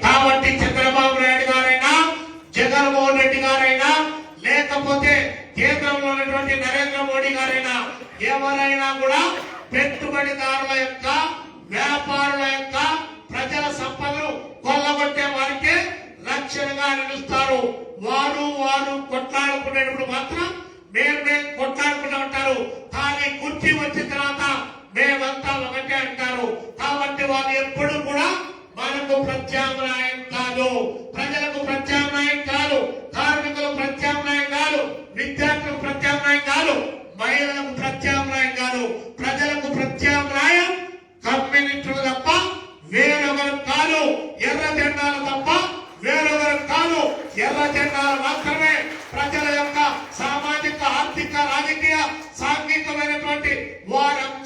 కాబట్టి చంద్రబాబు నాయుడు గారైనా జగన్మోహన్ రెడ్డి గారైనా లేకపోతే కేంద్రంలో ఉన్నటువంటి నరేంద్ర మోడీ గారైనా ఎవరైనా కూడా పెట్టుబడిదారుల యొక్క వ్యాపారుల యొక్క ప్రజల సంపదను కొల్లగొట్టే వారికే రక్షణగా నిలుస్తారు. వారు కొట్లాడుకునేటప్పుడు మాత్రం మేము కొట్లాడుకుంటూ ఉంటారు, కానీ కుర్చీ వచ్చిన తర్వాత మేమంతా ఒకటే అంటారు. కాబట్టి వాళ్ళు ఎప్పుడు కూడా మనకు ప్రత్యామ్నాయం కాదు, ప్రజలకు ప్రత్యామ్నాయం కాదు, కార్మికులకు ప్రత్యామ్నాయం కాదు, విద్యార్థులకు ప్రత్యామ్నాయం కాదు, మహిళలకు ప్రత్యామ్నాయం కాదు. ప్రజలకు ప్రత్యామ్నాయం కమ్యూనిస్టులు తప్ప వేరొకరు కాదు, ఎర్ర జెండాలు తప్ప వేరొకరు కాదు. ఎర్ర జెండాలు మాత్రమే ప్రజల యొక్క సామాజిక, ఆర్థిక, రాజకీయ, సాంఘికమైనటువంటి వారంతా